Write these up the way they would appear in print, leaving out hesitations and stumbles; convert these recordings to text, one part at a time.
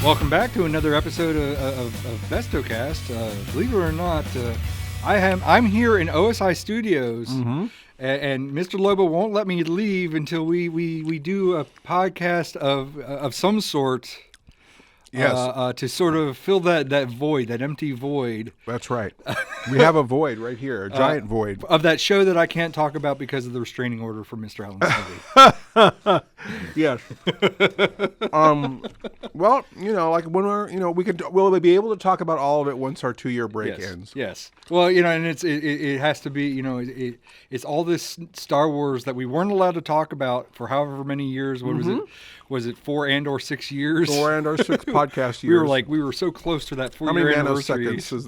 Welcome back to another episode of BestowCast. Believe it or not, I'm here in OSI Studios, and Mr. Lobo won't let me leave until we do a podcast of some sort. Yes. To sort of fill that void, that empty void. That's right. We have a void right here, a giant void. Of that show that I can't talk about because of the restraining order from Mr. Allen. Yes. Well, like when we'll be able to talk about all of it once our 2-year break ends. Yes. Well, and it has to be, it's all this Star Wars that we weren't allowed to talk about for however many years. What was it? Was it 4 and or 6 years? 4 and or 6 podcast years. We were so close to that 4-year anniversary. How many nanoseconds is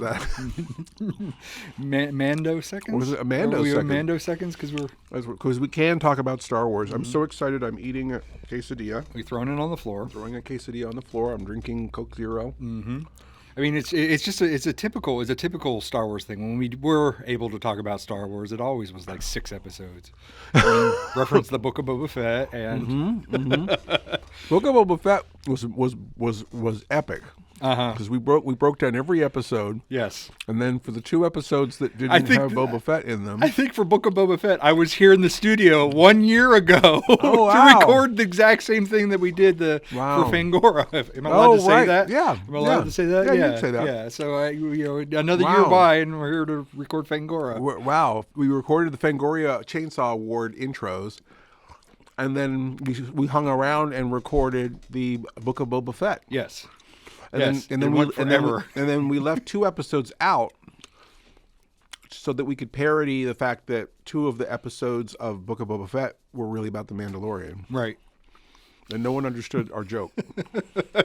that? Mando seconds? Was it a Mando second? Mando seconds because we can talk about Star Wars. I'm so excited. I'm eating a quesadilla. We're throwing it on the floor. Throwing a quesadilla on the floor. I'm drinking Coke Zero. Mm-hmm. I mean, it's a typical Star Wars thing. When we were able to talk about Star Wars, it always was like 6 episodes. Reference the Book of Boba Fett and Book of Boba Fett was epic. Because we broke down every episode. Yes. And then for the 2 episodes that didn't have Boba Fett in them. I think for Book of Boba Fett, I was here in the studio 1 year ago to record the exact same thing that we did for Fangora. Am I allowed to say that? Yeah. Am I allowed to say that? Yeah, you can say that. Yeah. So another year by, and we're here to record Fangora. Wow. We recorded the Fangoria Chainsaw Award intros. And then we hung around and recorded the Book of Boba Fett. Yes. And then we left 2 episodes out so that we could parody the fact that 2 of the episodes of Book of Boba Fett were really about the Mandalorian. Right. And no one understood our joke.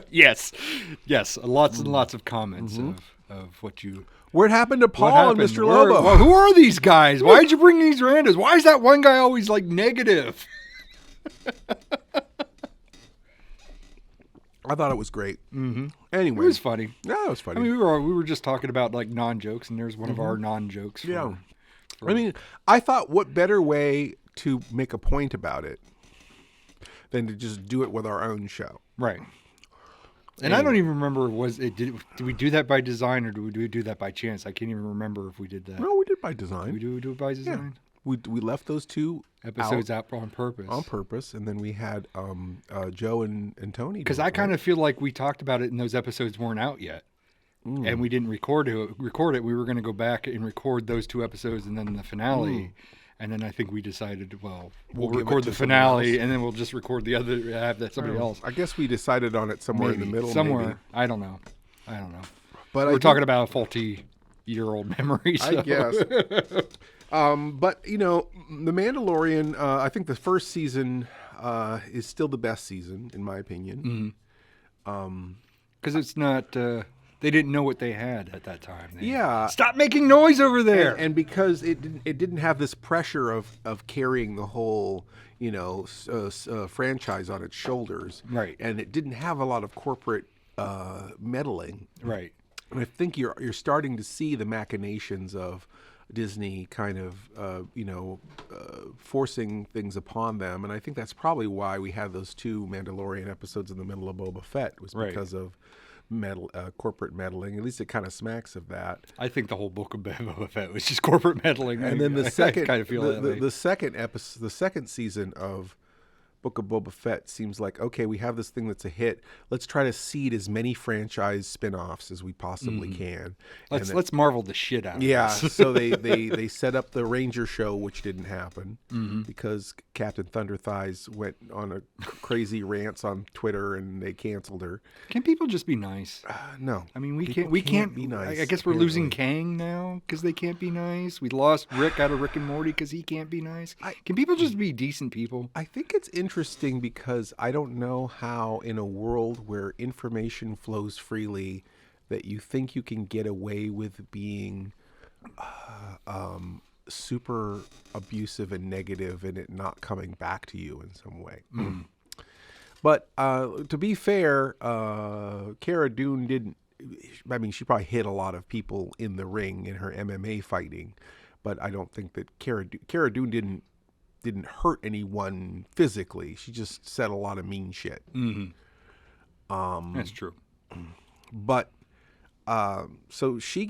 Yes. Lots and lots of comments of what you... What happened to Paul and Mr. Lobo? Who are these guys? Why'd you bring these randos? Why is that one guy always like negative? I thought it was great. Anyway, it was funny. Yeah, it was funny. I mean, we were just talking about like non-jokes, and there's one of our non-jokes. I mean, I thought, what better way to make a point about it than to just do it with our own show, right? And I don't even remember, did we do that by design or did we do that by chance? I can't even remember if we did that. No, we did by design. We do it by design. Yeah. We left those 2 episodes out on purpose. On purpose, and then we had Joe and Tony. Because I kind of feel like we talked about it and those episodes weren't out yet. And we didn't record it. We were going to go back and record those 2 episodes and then the finale. And then I think we decided, we'll record the finale and then we'll just record the other, have that somebody else. I guess we decided on it somewhere in the middle. Somewhere. Maybe. I don't know. But we're talking about a faulty-year-old memory. So. I guess. But, The Mandalorian, I think the first season is still the best season, in my opinion. Because it's not... they didn't know what they had at that time. Stop making noise over there! And because it didn't have this pressure of carrying the whole, franchise on its shoulders. Right. And it didn't have a lot of corporate meddling. Right. And I think you're starting to see the machinations of Disney kind of, forcing things upon them. And I think that's probably why we had those 2 Mandalorian episodes in the middle of Boba Fett, was because of corporate meddling. At least it kind of smacks of that. I think the whole Book of Boba Fett was just corporate meddling. And then the second, kind of feel the second episode, the second season of Book of Boba Fett seems like, okay, we have this thing that's a hit. Let's try to seed as many franchise spin-offs as we possibly can. Let's Marvel the shit out of this. So they set up the Ranger show, which didn't happen because Captain Thunder Thighs went on a crazy rants on Twitter and they canceled her. Can people just be nice? No. I mean, we can't be nice. I guess we're losing Kang now because they can't be nice. We lost Rick out of Rick and Morty because he can't be nice. Can people just be decent people? I think it's interesting because I don't know how, in a world where information flows freely, that you think you can get away with being super abusive and negative and it not coming back to you in some way. But to be fair, Cara Dune didn't. I mean, she probably hit a lot of people in the ring in her MMA fighting, but I don't think that Cara Dune didn't hurt anyone physically. She just said a lot of mean shit. That's true. But so they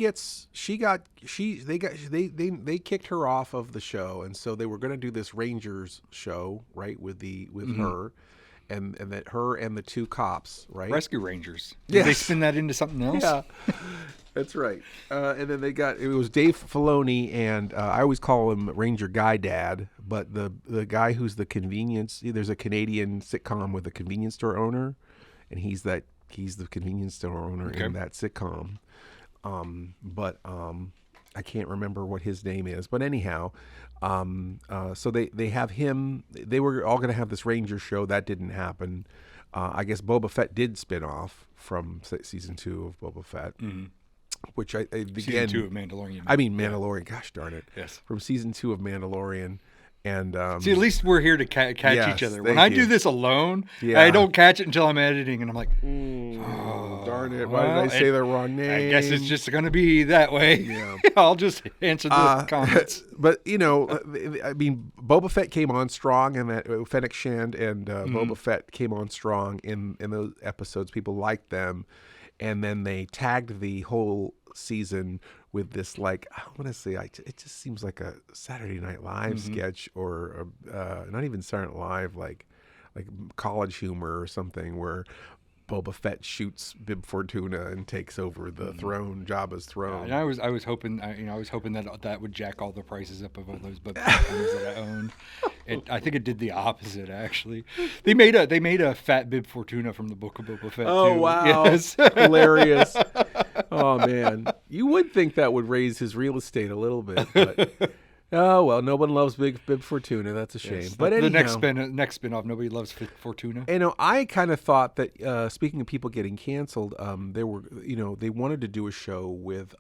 kicked her off of the show, and so they were going to do this Rangers show, right, with her, and that her and the two cops, right, Rescue Rangers. Did they spin that into something else? Yeah, that's right. And then it was Dave Filoni, and I always call him Ranger Guy Dad, but the guy who's there's a Canadian sitcom with a convenience store owner, and he's the convenience store owner in that sitcom. But I can't remember what his name is. But anyhow, so they have him. They were all going to have this Ranger show. That didn't happen. I guess Boba Fett did spin off from season 2 of Boba Fett. Mm-hmm. Which season 2 of Mandalorian. I mean Mandalorian. Gosh darn it! Yes, from season 2 of Mandalorian. And see, at least we're here to catch each other. When I do this alone, I don't catch it until I'm editing, and I'm like, darn it! Why did I say the wrong name? I guess it's just going to be that way. Yeah. I'll just answer the comments. But I mean, Boba Fett came on strong, and that Fennec Shand and Boba Fett came on strong in those episodes. People liked them, and then they tagged the whole season with this, like, I want to say, it just seems like a Saturday Night Live sketch, or not even Saturday Night Live, like College Humor or something, where Boba Fett shoots Bib Fortuna and takes over the throne, Jabba's throne. Yeah, and I was hoping that would jack all the prices up of all those Boba Fett things that I owned. I think it did the opposite, actually. They made a fat Bib Fortuna from the Book of Boba Fett. Oh, too. wow. Yes. Hilarious. Oh, man. You would think that would raise his real estate a little bit, but oh, well, no one loves Bib Fortuna. That's a shame. Yes, but the anyhow, next spin-off, nobody loves Fortuna. I kind of thought that, speaking of people getting canceled, they wanted to do a show with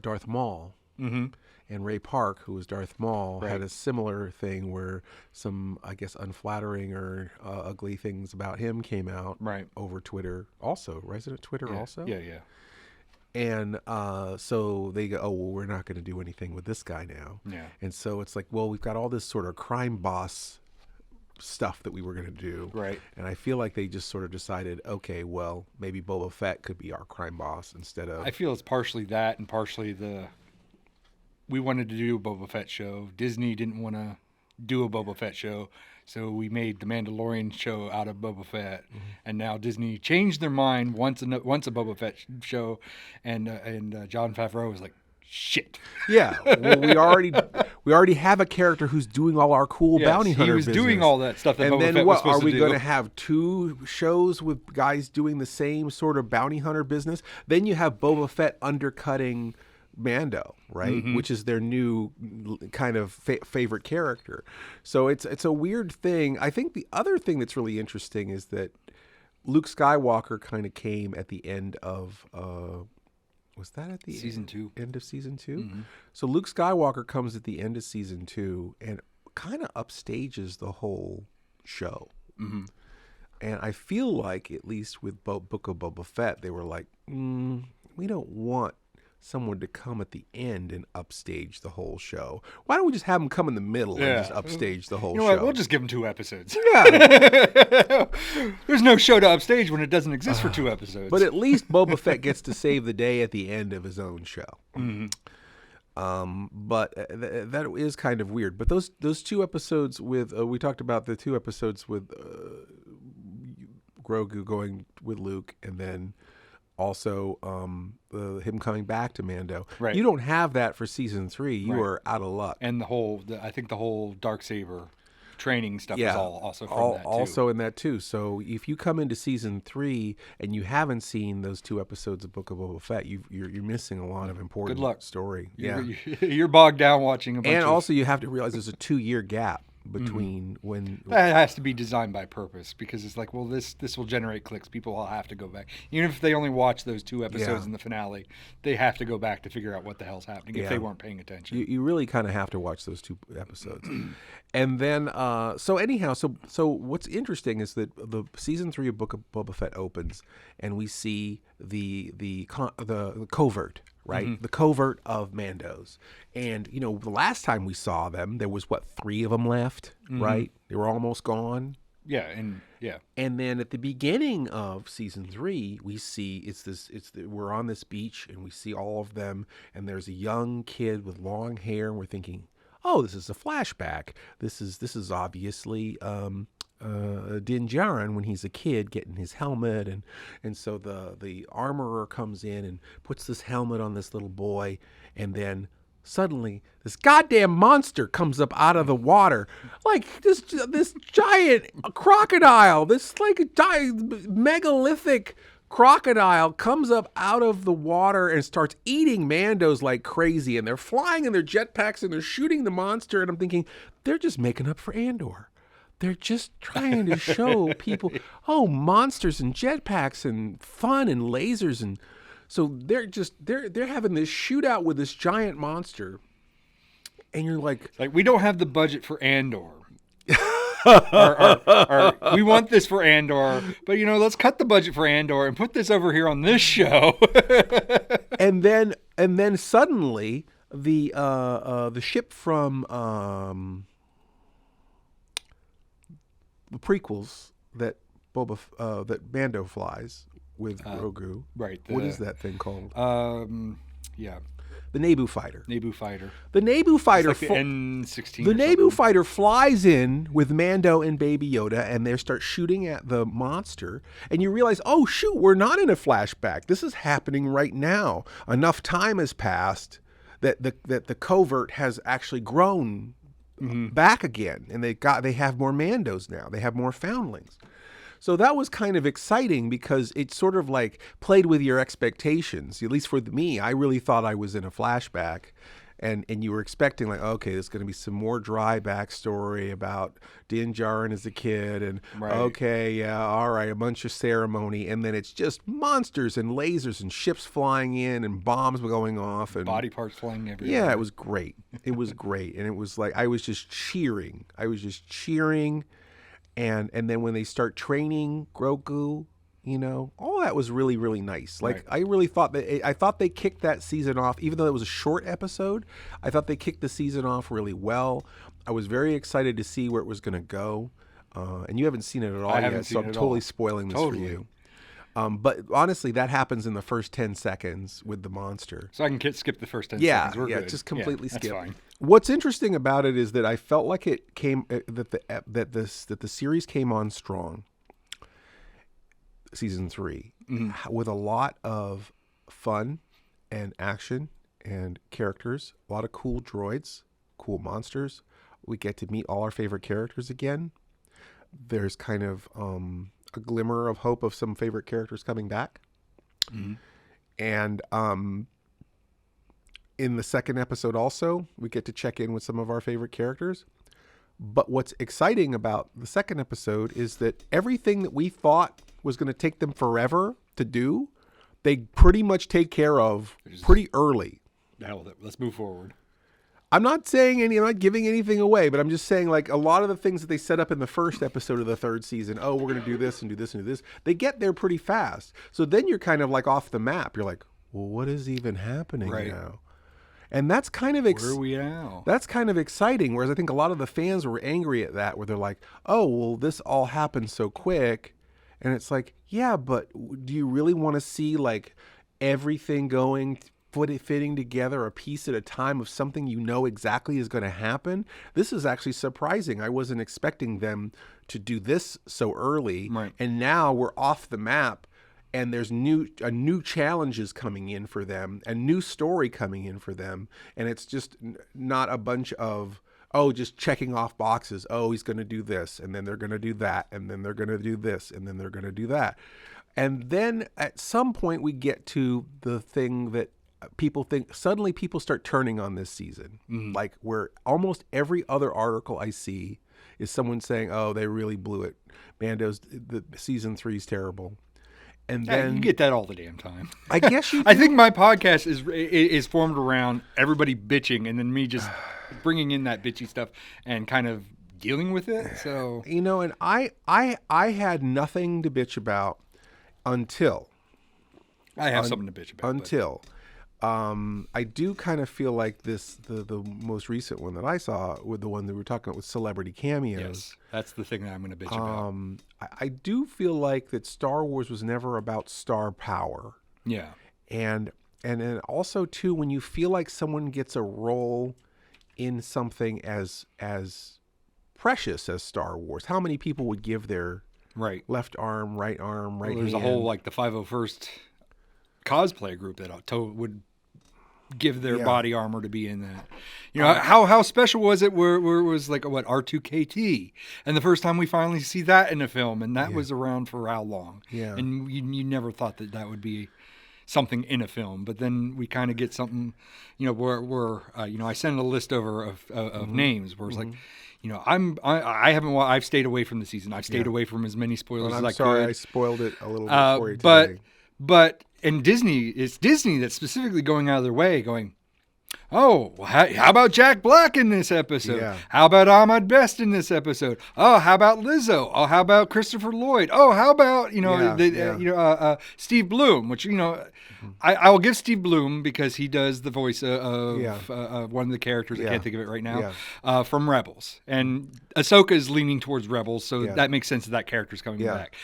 Darth Maul. Mm-hmm. And Ray Park, who was Darth Maul, had a similar thing where some, I guess, unflattering or ugly things about him came out over Twitter also. Right? Isn't it Twitter also? Yeah, yeah. And so they go, oh, well, we're not going to do anything with this guy now. Yeah. And so it's like, well, we've got all this sort of crime boss stuff that we were going to do. Right. And I feel like they just sort of decided, okay, well, maybe Boba Fett could be our crime boss instead of... I feel it's partially that and partially we wanted to do a Boba Fett show. Disney didn't want to do a Boba Fett show, so we made the Mandalorian show out of Boba Fett. Mm-hmm. And now Disney changed their mind once a Boba Fett show, and Jon Favreau was like, shit. Yeah, well, we already have a character who's doing all our cool bounty hunter business. He was doing all that stuff that and Boba then Fett what, was supposed to do. Are we going to have 2 shows with guys doing the same sort of bounty hunter business? Then you have Boba Fett undercutting Mando, right? Mm-hmm. Which is their new kind of favorite character. So it's a weird thing. I think the other thing that's really interesting is that Luke Skywalker kind of came at the end of was that at the season 2? End of season 2? Mm-hmm. So Luke Skywalker comes at the end of season 2 and kind of upstages the whole show. Mm-hmm. And I feel like, at least with Book of Boba Fett, they were like, we don't want someone to come at the end and upstage the whole show. Why don't we just have them come in the middle and just upstage the whole show? What? We'll just give them 2 episodes. Yeah. There's no show to upstage when it doesn't exist for 2 episodes. But at least Boba Fett gets to save the day at the end of his own show. Mm-hmm. But that is kind of weird. But those 2 episodes with we talked about the 2 episodes with Grogu going with Luke, and then also him coming back to Mando. Right. You don't have that for season 3. You are out of luck. And I think the whole Darksaber training stuff is all also from that too. Also in that too. So if you come into season 3 and you haven't seen those 2 episodes of Book of Boba Fett, you're missing a lot of important story. You're bogged down watching a bunch and also you have to realize there's a 2-year gap between when that has to be designed by purpose, because it's like, well, this will generate clicks. People will have to go back, even if they only watch those 2 episodes in the finale. They have to go back to figure out what the hell's happening if they weren't paying attention. You really kind of have to watch those 2 episodes. And then so what's interesting is that the season 3 of Book of Boba Fett opens, and we see the covert. Right, mm-hmm. The covert of Mandos, and the last time we saw them, there was 3 of them left. Mm-hmm. Right, they were almost gone. Yeah, and And then at the beginning of season 3, we see we're on this beach and we see all of them, and there's a young kid with long hair, and we're thinking, oh, this is a flashback. This is obviously Din Djarin when he's a kid getting his helmet, and so the armorer comes in and puts this helmet on this little boy, and then suddenly this goddamn monster comes up out of the water, like this giant crocodile, this like megalithic crocodile comes up out of the water and starts eating Mandos like crazy, and they're flying in their jetpacks and they're shooting the monster, and I'm thinking, they're just making up for Andor. They're just trying to show people, oh, monsters and jetpacks and fun and lasers, and so they're having this shootout with this giant monster, and you're like we don't have the budget for Andor. or we want this for Andor, but let's cut the budget for Andor and put this over here on this show. and then suddenly the ship from the prequels that that Mando flies with Grogu. Right. What is that thing called? Yeah. The Naboo fighter. Naboo fighter. The Naboo fighter. It's like the N-16. The Naboo fighter flies in with Mando and Baby Yoda, and they start shooting at the monster. And you realize, oh shoot, we're not in a flashback. This is happening right now. Enough time has passed that the covert has actually grown back again, and they have more Mandos now. They have more foundlings. So that was kind of exciting because it sort of like played with your expectations. At least for me, I really thought I was in a flashback, and you were expecting like, okay, there's going to be some more dry backstory about Din Djarin as a kid, and okay, yeah, all right, a bunch of ceremony, and then it's just monsters and lasers and ships flying in and bombs going off and body parts flying everywhere. Yeah, it was great. It was great, and it was like I was just cheering. And then when they start training Grogu, all that was really, really nice. Like I really thought they kicked that season off, even though it was a short episode. I thought they kicked the season off really well. I was very excited to see where it was going to go. And you haven't seen it at all yet, so I'm totally spoiling this for you. But honestly, that happens in the first 10 seconds with the monster. So I can skip the first 10 seconds. We're good. Just completely skip. That's fine. What's interesting about it is that I felt like it came that the series came on strong. Season 3 with a lot of fun and action and characters, a lot of cool droids, cool monsters. We get to meet all our favorite characters again. There's kind of a glimmer of hope of some favorite characters coming back. And in the second episode also, we get to check in with some of our favorite characters. But what's exciting about the second episode is that everything that we thought was going to take them forever to do, they pretty much take care of pretty early. Now let's move forward. I'm not saying I'm not giving anything away, but I'm just saying like a lot of the things that they set up in the first episode of the third season, oh, we're going to do this and do this and do this, they get there pretty fast. So then you're kind of like off the map. You're like, well, what is even happening now? And that's kind of where are we now? That's kind of exciting. Whereas I think a lot of the fans were angry at that, where they're like, "Oh, well, this all happened so quick," and it's like, yeah, but do you really want to see like everything fitting together a piece at a time of something you know exactly is going to happen? This is actually surprising. I wasn't expecting them to do this so early, and now we're off the map. And there's new challenges coming in for them, a new story coming in for them, and it's just not a bunch of just checking off boxes. Oh, he's going to do this, and then they're going to do that, and then they're going to do this, and then they're going to do that, and then at some point we get to the thing that people think suddenly people start turning on this season, like where almost every other article I see is someone saying, "Oh, they really blew it. Mando's the season 3 is terrible." And then you get that all the damn time. I guess you do. I think my podcast is formed around everybody bitching and then me just bringing in that bitchy stuff and kind of dealing with it. So and I had nothing to bitch about until I have something to bitch about. I do kind of feel like the most recent one that I saw, with the one that we were talking about with celebrity cameos. Yes, that's the thing that I'm going to bitch about. I do feel like that Star Wars was never about star power. Yeah. And then also too, when you feel like someone gets a role in something as precious as Star Wars, how many people would give their left arm, right hand? There's a whole like the 501st cosplay group that would give their body armor to be in that. You know, how special was it where it was like what R2KT, and the first time we finally see that in a film, and that was around for how long? Yeah, and you never thought that would be something in a film, but then we kind of get something, you know, where you know, I sent a list over of names where it's like, you know, I've stayed away from the season. I've stayed away from as many spoilers as I could. I'm sorry, I spoiled it a little bit for you today. But and it's Disney that's specifically going out of their way, going, oh, how about Jack Black in this episode? Yeah. How about Ahmed Best in this episode? Oh, how about Lizzo? Oh, how about Christopher Lloyd? Oh, how about Steve Bloom? Which, you know, I will give Steve Bloom because he does the voice of one of the characters. I can't think of it right now. From Rebels, and Ahsoka is leaning towards Rebels, so that makes sense that character's coming back.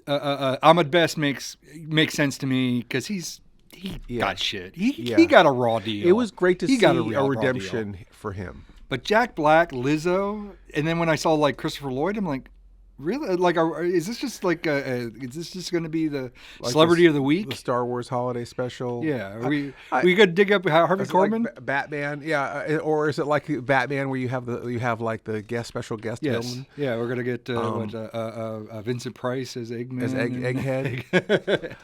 Ahmed Best makes sense to me because he got shit. He got a raw deal. It was great to see a redemption for him. But Jack Black, Lizzo, and then when I saw like Christopher Lloyd, I'm like, really? Like, is this just like is this just going to be the celebrity of the week? The Star Wars holiday special? Yeah. We got to dig up Harvey Korman? Like Batman, yeah. Or is it like Batman where you have like the special guest villain? Yeah, we're going to get Vincent Price as Eggman. As Egghead?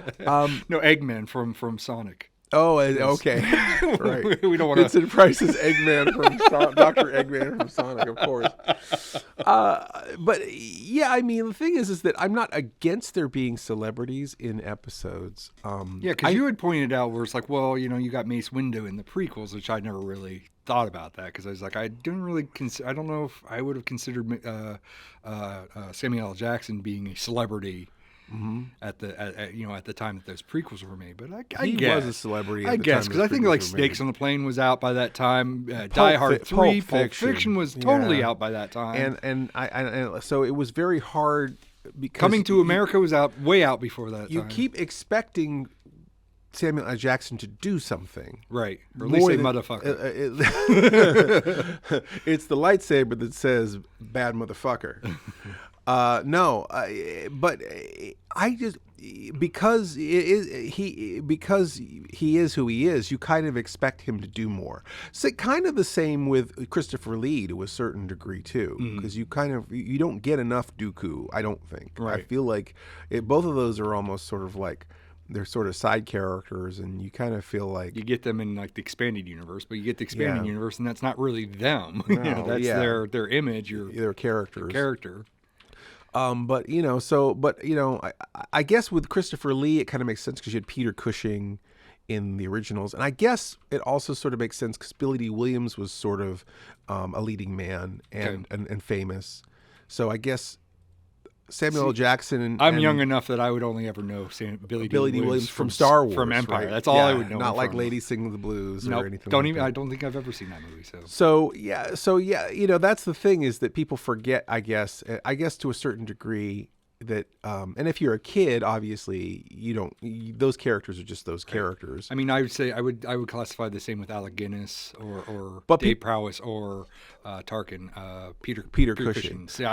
No, Eggman from Sonic. Oh, okay. Right. We don't want to. Vincent Price is Eggman from Dr. Eggman from Sonic, of course. But yeah, I mean, the thing is that I'm not against there being celebrities in episodes. Because you had pointed out where it's like, well, you know, you got Mace Windu in the prequels, which I never really thought about that because I was like, I don't know if I would have considered Samuel L. Jackson being a celebrity. At the time that those prequels were made, but I guess he was a celebrity. I guess because I think like Snakes on the Plane was out by that time. Die Hard 3, Pulp Fiction was totally out by that time, and so it was very hard. Because Coming to America was way out before that. You keep expecting Samuel L. Jackson to do something, right? Or at least say motherfucker. It's the lightsaber that says "bad motherfucker." But I just because he is who he is, you kind of expect him to do more. So kind of the same with Christopher Lee to a certain degree too, because you don't get enough Dooku. I don't think. Right. I feel like both of those are almost sort of like. They're sort of side characters, and you kind of feel like you get them in like the expanded universe, but you get the expanded universe, and that's not really them. No, that's their image, their characters. Their character. I guess with Christopher Lee, it kind of makes sense because you had Peter Cushing in the originals, and I guess it also sort of makes sense because Billy Dee Williams was sort of a leading man and famous. So I guess Samuel L. Jackson. I'm young enough that I would only ever know Billy Dee Williams from Star Wars, from Empire. Right? That's all I would know. Not like Lady Sing the Blues or anything. I don't think I've ever seen that movie. So you know, that's the thing is that people forget. I guess to a certain degree that, and if you're a kid, obviously those characters are just those characters. I mean, I would say I would classify the same with Alec Guinness or Dave Prowse or Tarkin, Peter Cushing. See,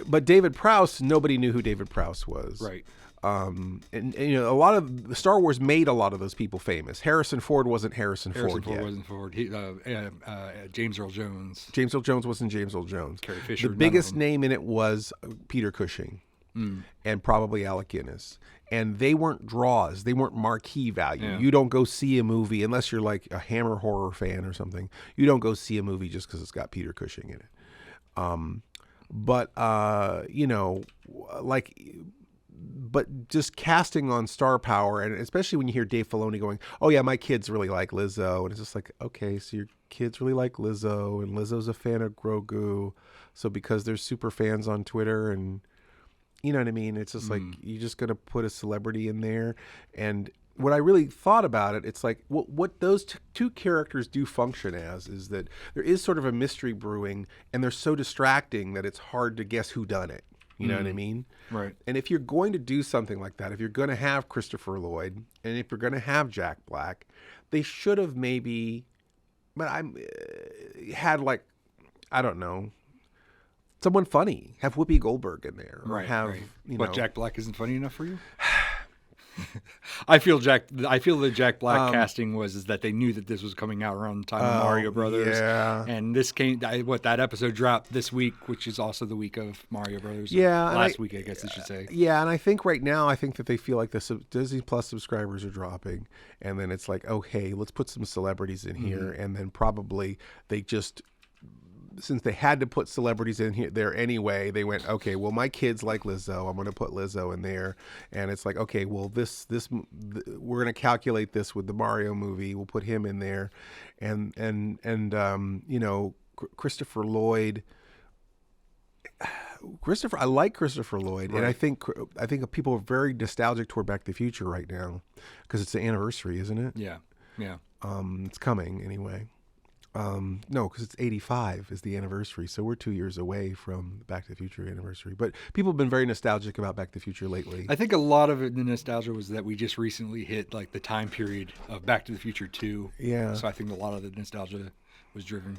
but David Prowse, nobody knew who David Prowse was. Right. And you know, a lot of Star Wars made a lot of those people famous. Harrison Ford wasn't Harrison Ford yet. Wasn't Ford. James Earl Jones. James Earl Jones wasn't James Earl Jones. Carrie Fisher. The biggest name in it was Peter Cushing. And probably Alec Guinness. And they weren't draws. They weren't marquee value. Yeah. You don't go see a movie, unless you're like a Hammer horror fan or something. You don't go see a movie just because it's got Peter Cushing in it. But just casting on star power, and especially when you hear Dave Filoni going, oh yeah, my kids really like Lizzo. And it's just like, okay, so your kids really like Lizzo, and Lizzo's a fan of Grogu. So because there's super fans on Twitter and... You know what I mean? It's just like you're just going to put a celebrity in there. And what I really thought about it, it's like what those two characters do function as is that there is sort of a mystery brewing, and they're so distracting that it's hard to guess who done it. You know what I mean? Right. And if you're going to do something like that, if you're going to have Christopher Lloyd, and if you're going to have Jack Black, they should have maybe, but had like, I don't know, someone funny. Have Whoopi Goldberg in there. Or have, you know. What, Jack Black isn't funny enough for you? I feel the Jack Black casting is that they knew that this was coming out around the time of Mario Brothers. Yeah. And this that episode dropped this week, which is also the week of Mario Brothers. Yeah. Last week, I guess I should say. Yeah, and I think right now, that they feel like the Disney Plus subscribers are dropping, and then it's like, okay, let's put some celebrities in here, and then probably they just, since they had to put celebrities in there anyway, they went, okay, well, my kids like Lizzo, I'm going to put Lizzo in there, and it's like, okay, well, we're going to calculate this with the Mario movie, we'll put him in there, and you know, Christopher Lloyd. I like Christopher Lloyd, and I think people are very nostalgic toward Back to the Future right now because it's the anniversary, isn't it? Yeah. It's coming anyway. No, because it's 85 is the anniversary, so we're 2 years away from Back to the Future anniversary. But people have been very nostalgic about Back to the Future lately. I think a lot of it, the nostalgia was that we just recently hit like the time period of Back to the Future 2. Yeah. So I think a lot of the nostalgia was driven.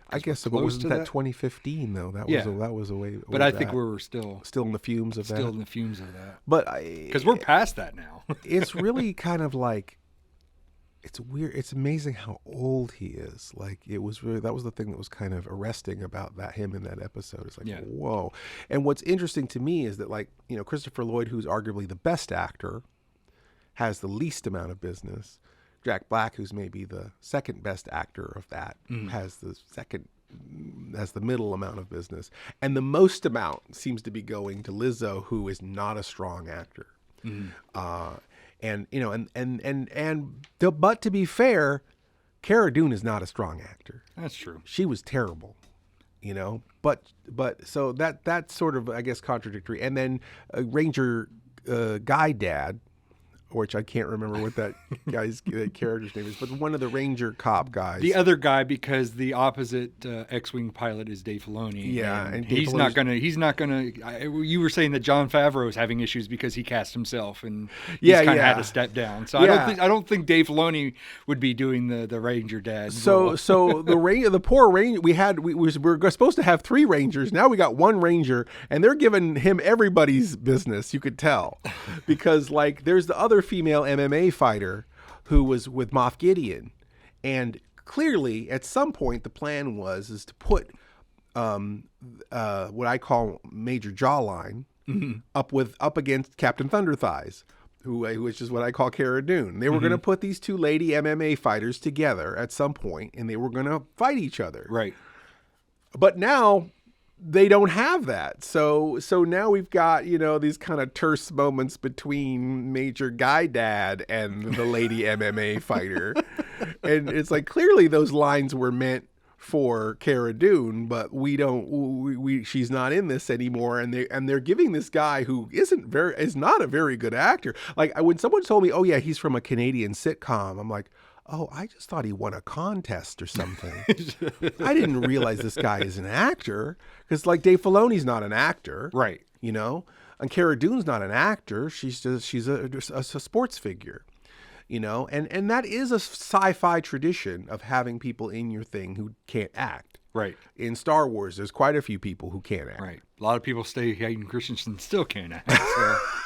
I guess so, but wasn't that 2015 though? That was a way. But I think we're still in the fumes of that. Still in the fumes of that. But because we're past that now. It's really kind of like. It's weird. It's amazing how old he is. Like that was the thing that was kind of arresting about him in that episode. It's like, whoa. And what's interesting to me is that, like, you know, Christopher Lloyd, who's arguably the best actor, has the least amount of business. Jack Black, who's maybe the second best actor of that, has the middle amount of business. And the most amount seems to be going to Lizzo, who is not a strong actor. And you know, but to be fair, Cara Dune is not a strong actor. That's true. She was terrible, you know. But so that's sort of, I guess, contradictory. And then Ranger Guy Dad, which I can't remember what that guy's character's name is, but one of the Ranger cop guys. The other guy, because the opposite X-wing pilot is Dave Filoni. Yeah, and he's not gonna. You were saying that Jon Favreau is having issues because he cast himself, and he's kind of had to step down. So I don't think Dave Filoni would be doing the Ranger Dad. So the poor Ranger we were supposed to have 3 Rangers. Now we got 1 Ranger, and they're giving him everybody's business. You could tell, because like there's the other female MMA fighter who was with Moff Gideon, and clearly at some point the plan is to put what I call Major Jawline up against Captain Thunder Thighs, which is what I call Cara Dune. They were going to put these 2 lady MMA fighters together at some point, and they were going to fight each other. Right. But now they don't have that. So now we've got, you know, these kind of terse moments between Major Guy Dad and the lady MMA fighter. And it's like, clearly those lines were meant for Cara Dune, but she's not in this anymore. And they're giving this guy who is not a very good actor. Like when someone told me, oh yeah, he's from a Canadian sitcom, I'm like, oh, I just thought he won a contest or something. I didn't realize this guy is an actor, because like Dave Filoni's not an actor, right? You know, and Cara Dune's not an actor. She's a sports figure, you know, and that is a sci-fi tradition of having people in your thing who can't act. Right. In Star Wars, there's quite a few people who can't act. Right. A lot of people say Hayden Christensen still can't act.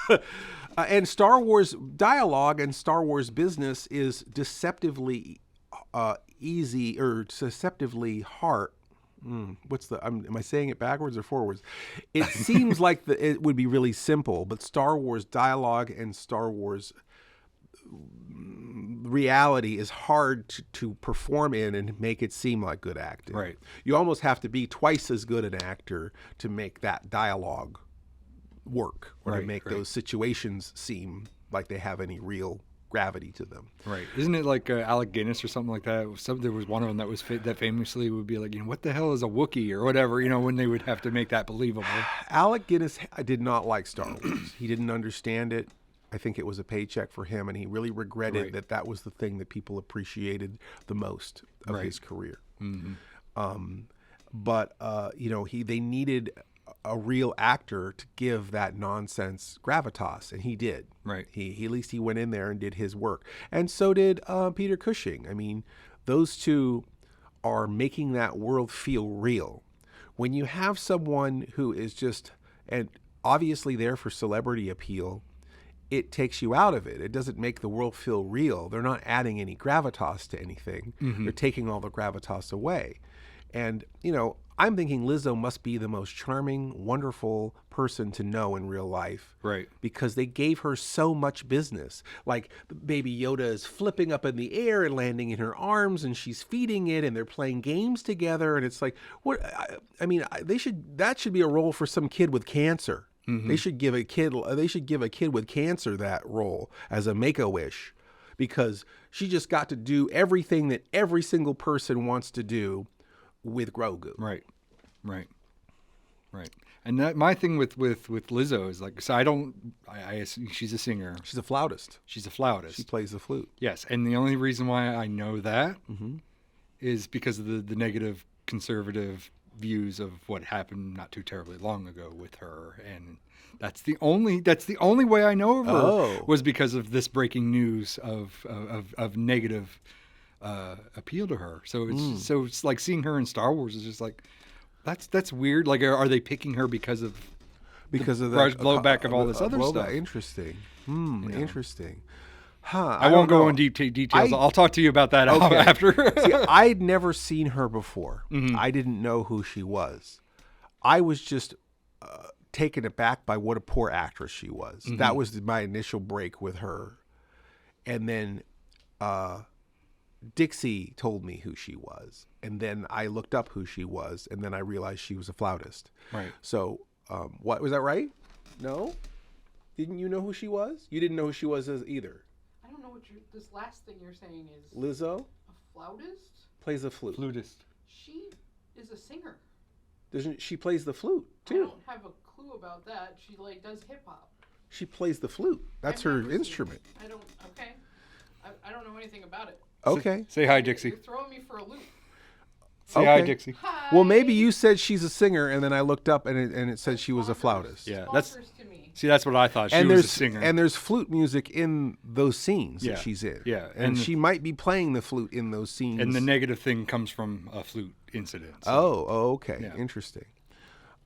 So. And Star Wars dialogue and Star Wars business is deceptively easy or deceptively hard. Am I saying it backwards or forwards? It seems like it would be really simple, but Star Wars dialogue and Star Wars reality is hard to perform in and make it seem like good acting. Right. You almost have to be twice as good an actor to make that dialogue work, or to make those situations seem like they have any real gravity to them. Right. Isn't it like Alec Guinness or something like that? There was one of them that famously would be like, you know, what the hell is a Wookiee or whatever, you know, when they would have to make that believable. Alec Guinness did not like Star Wars. He didn't understand it. I think it was a paycheck for him, and he really regretted that was the thing that people appreciated the most of his career. But they needed a real actor to give that nonsense gravitas, and he did. Right. He at least he went in there and did his work, and so did Peter Cushing. I mean, those two are making that world feel real. When you have someone who is just and obviously there for celebrity appeal, it takes you out of it. It doesn't make the world feel real. They're not adding any gravitas to anything. They're taking all the gravitas away. And, I'm thinking Lizzo must be the most charming, wonderful person to know in real life. Right. Because they gave her so much business. Like Baby Yoda is flipping up in the air and landing in her arms, and she's feeding it, and they're playing games together. And it's like, that should be a role for some kid with cancer. They should give a kid with cancer that role as a Make-A-Wish, because she just got to do everything that every single person wants to do with Grogu. Right. And that my thing with Lizzo is like, so I assume she's a singer. She's a flautist. She plays the flute. Yes. And the only reason why I know that is because of the negative conservative views of what happened not too terribly long ago with her. And that's the only way I know of her was because of this breaking news of negative appeal to her. So it's like seeing her in Star Wars is just like, that's weird. Like, are they picking her because of the blowback of all this other stuff? Interesting. Interesting. I won't go into details. I'll talk to you about that after. See, I'd never seen her before. I didn't know who she was. I was just taken aback by what a poor actress she was. That was my initial break with her. And then Dixie told me who she was, and then I looked up who she was, and then I realized she was a flautist. Right. So, what was that right? No? Didn't you know who she was? You didn't know who she was either. I don't know what this last thing you're saying is. Lizzo? A flautist? Plays the flute. Flutist. She is a singer. She plays the flute too? I don't have a clue about that. She does hip hop. She plays the flute. That's her instrument. I don't. Okay. I don't know anything about it. Okay. Say hi, Dixie. You're throwing me for a loop. Say hi, Dixie. Hi. Well, maybe you said she's a singer, and then I looked up, and it said she was a flautist. Yeah, that's to me. See, that's what I thought. She was a singer. And there's flute music in those scenes that she's in. Yeah, and she might be playing the flute in those scenes. And the negative thing comes from a flute incident. So. Oh, okay. Yeah. Interesting.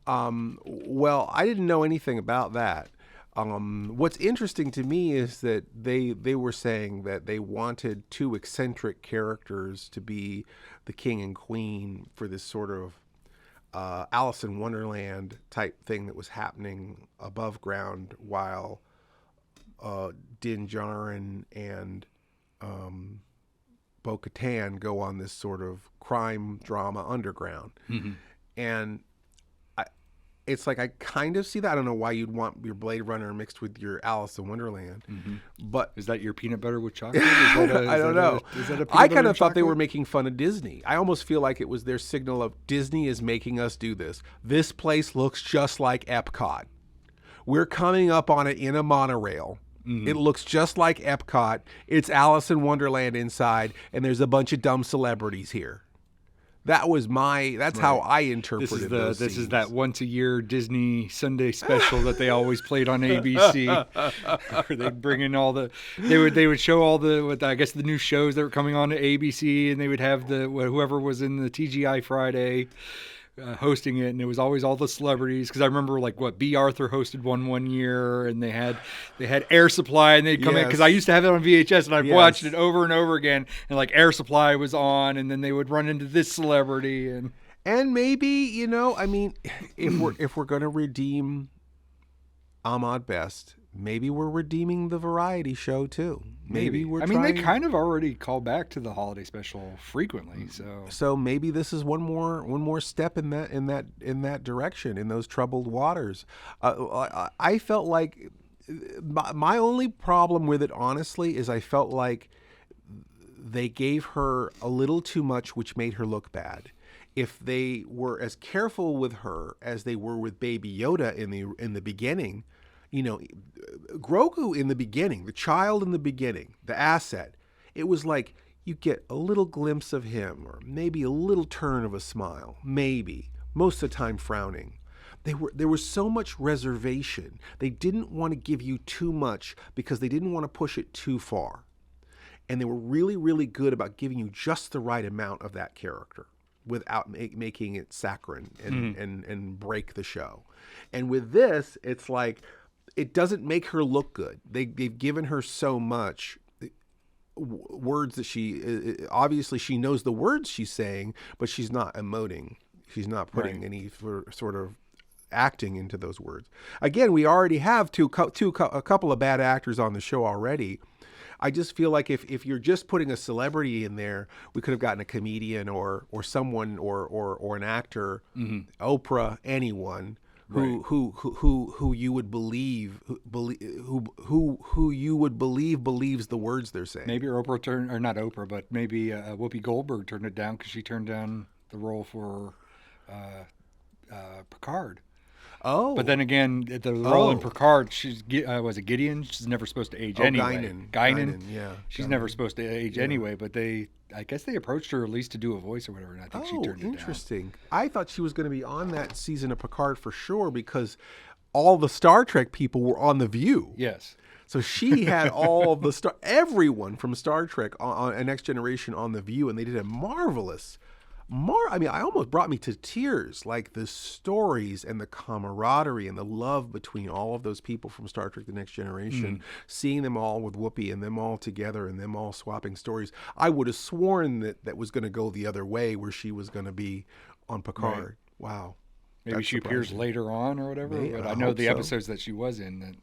Well, I didn't know anything about that. What's interesting to me is that they were saying that they wanted two eccentric characters to be the king and queen for this sort of Alice in Wonderland type thing that was happening above ground while Din Djarin and Bo-Katan go on this sort of crime drama underground. And it's like I kind of see that. I don't know why you'd want your Blade Runner mixed with your Alice in Wonderland, but is that your peanut butter with chocolate? I don't know. I kind of thought they were making fun of Disney. I almost feel like it was their signal of Disney is making us do this. This place looks just like Epcot. We're coming up on it in a monorail. It looks just like Epcot. It's Alice in Wonderland inside, and there's a bunch of dumb celebrities here. That's how I interpreted those This is scenes. that once a year Disney Sunday special that they always played on ABC. Where they'd bring in they would show all the new shows that were coming on to ABC, and they would have whoever was in the TGI Friday hosting it, and it was always all the celebrities. Because I remember B. Arthur hosted one year, and they had Air Supply, and they'd come in because I used to have it on VHS, and I've watched it over and over again. And Air Supply was on, and then they would run into this celebrity, and maybe if we're gonna redeem Ahmad Best, maybe we're redeeming the variety show too. Maybe they kind of already call back to the holiday special frequently. So maybe this is one more step in that direction, in those troubled waters. I felt like my only problem with it, honestly, is I felt like they gave her a little too much, which made her look bad. If they were as careful with her as they were with Baby Yoda in the beginning, You know, Grogu in the beginning, the child in the beginning, the asset, it was like you get a little glimpse of him or maybe a little turn of a smile, maybe, most of the time frowning. There was so much reservation. They didn't want to give you too much because they didn't want to push it too far. And they were really, really good about giving you just the right amount of that character without making it saccharine and break the show. And with this, it's like, it doesn't make her look good. They've given her so much words that she, obviously she knows the words she's saying, but she's not emoting. She's not putting any sort of acting into those words. Again, we already have a couple of bad actors on the show already. I just feel like if you're just putting a celebrity in there, we could have gotten a comedian or someone or an actor, Oprah, anyone who you would believe who you would believe believes the words they're saying. Maybe Oprah turned, or not Oprah, but maybe Whoopi Goldberg turned it down because she turned down the role for Picard. Oh, but then again, the role in Picard, she's was it Gideon? She's never supposed to age anyway. Guinan, yeah. She's never supposed to age anyway. But I guess they approached her at least to do a voice or whatever, and I think she turned it down. Interesting. I thought she was going to be on that season of Picard for sure because all the Star Trek people were on The View. Yes. So she had all the everyone from Star Trek on Next Generation on The View, and they did a marvelous. I mean, I almost brought me to tears, like the stories and the camaraderie and the love between all of those people from Star Trek The Next Generation, seeing them all with Whoopi and them all together and them all swapping stories. I would have sworn that was going to go the other way where she was going to be on Picard. Right. Wow. Maybe she appears later on or whatever, but I know the episodes that she was in that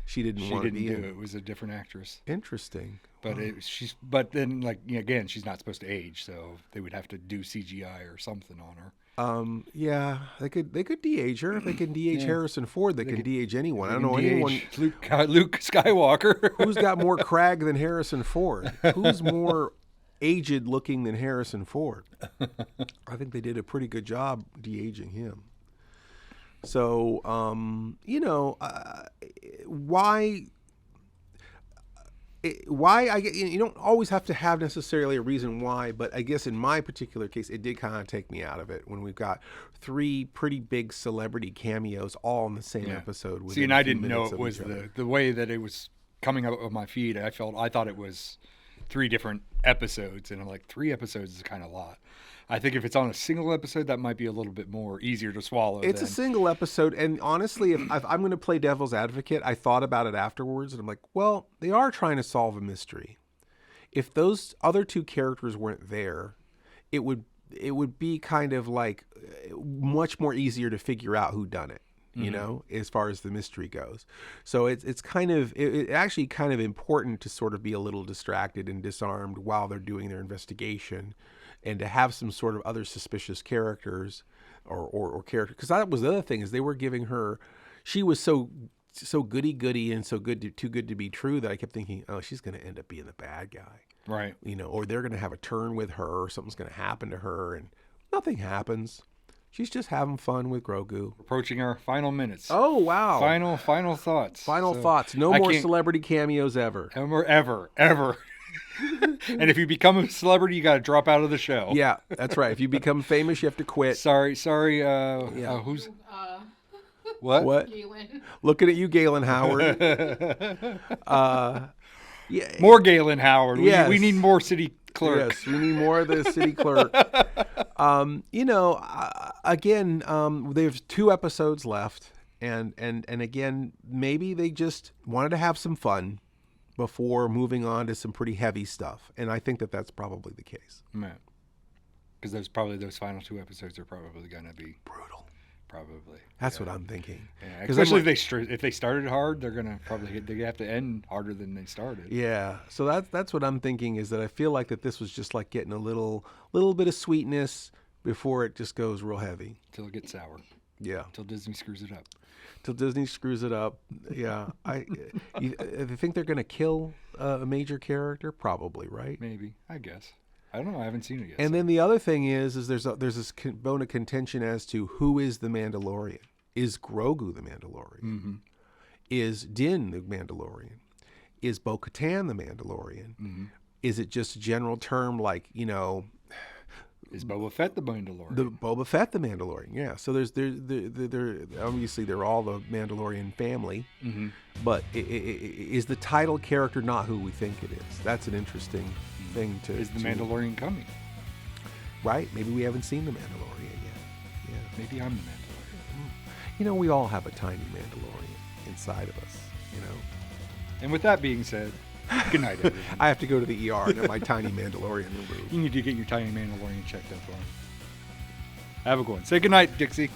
she didn't want to be in. It was a different actress. Interesting. But but then again, she's not supposed to age, so they would have to do CGI or something on her. Yeah, they could de-age her. If they can de-age Harrison Ford, they can de-age anyone. I don't know anyone. Luke Skywalker. Who's got more crag than Harrison Ford? Who's more aged looking than Harrison Ford? I think they did a pretty good job de-aging him. So, why you don't always have to have necessarily a reason why, but I guess in my particular case, it did kind of take me out of it when we've got 3 pretty big celebrity cameos all in the same episode. See, and I didn't know it was the way that it was coming up on my feed. I thought it was 3 different episodes, and I'm like, 3 episodes is kind of a lot. I think if it's on a single episode, that might be a little bit more easier to swallow. It's a single episode, and honestly, if I'm going to play devil's advocate, I thought about it afterwards, and I'm like, well, they are trying to solve a mystery. If those other 2 characters weren't there, it would be kind of like much more easier to figure out who done it. You know, as far as the mystery goes. So it's actually kind of important to sort of be a little distracted and disarmed while they're doing their investigation, and to have some sort of other suspicious characters or character. Because that was the other thing, is they were giving her, she was so goody and so too good to be true, that I kept thinking, oh, she's going to end up being the bad guy. Right. You know, or they're going to have a turn with her, or something's going to happen to her, and nothing happens. She's just having fun with Grogu. Approaching our final minutes. Oh, wow. Final thoughts. Final thoughts. No more celebrity cameos ever. Ever. And if you become a celebrity, you got to drop out of the show. Yeah, that's right. If you become famous, you have to quit. Sorry. Who's... What? Galen. Looking at you, Galen Howard. Yeah. More Galen Howard. Yes. We need more city clerk. Yes, we need more of the city clerk. Again, there's 2 episodes left, and again, maybe they just wanted to have some fun before moving on to some pretty heavy stuff, and I think that's probably the case. Man, because those final 2 episodes are probably going to be brutal. Probably. That's what I'm thinking. Yeah, especially if they started hard, they're gonna probably they have to end harder than they started. Yeah. So that's what I'm thinking, is that I feel like that this was just like getting a little bit of sweetness before it just goes real heavy. Till it gets sour. Yeah. Till Disney screws it up. Yeah. I think they're gonna kill a major character, probably, right? Maybe. I guess. I don't know. I haven't seen it yet. And then the other thing is there's this bone of contention as to who is the Mandalorian. Is Grogu the Mandalorian? Mm-hmm. Is Din the Mandalorian? Is Bo-Katan the Mandalorian? Mm-hmm. Is it just a general term like, Is Boba Fett the Mandalorian? the Boba Fett the Mandalorian? Yeah. So there's obviously they're all the Mandalorian family, Mm-hmm. but is the title character not who we think it is? That's an interesting thing to. Is the Mandalorian coming? Right? Maybe we haven't seen the Mandalorian yet. Yeah. Maybe I'm the Mandalorian. We all have a tiny Mandalorian inside of us. And with that being said, good night, everyone. I have to go to the ER and have my tiny Mandalorian removed. You need to get your tiny Mandalorian checked up on. Have a good one. Say good night, Dixie.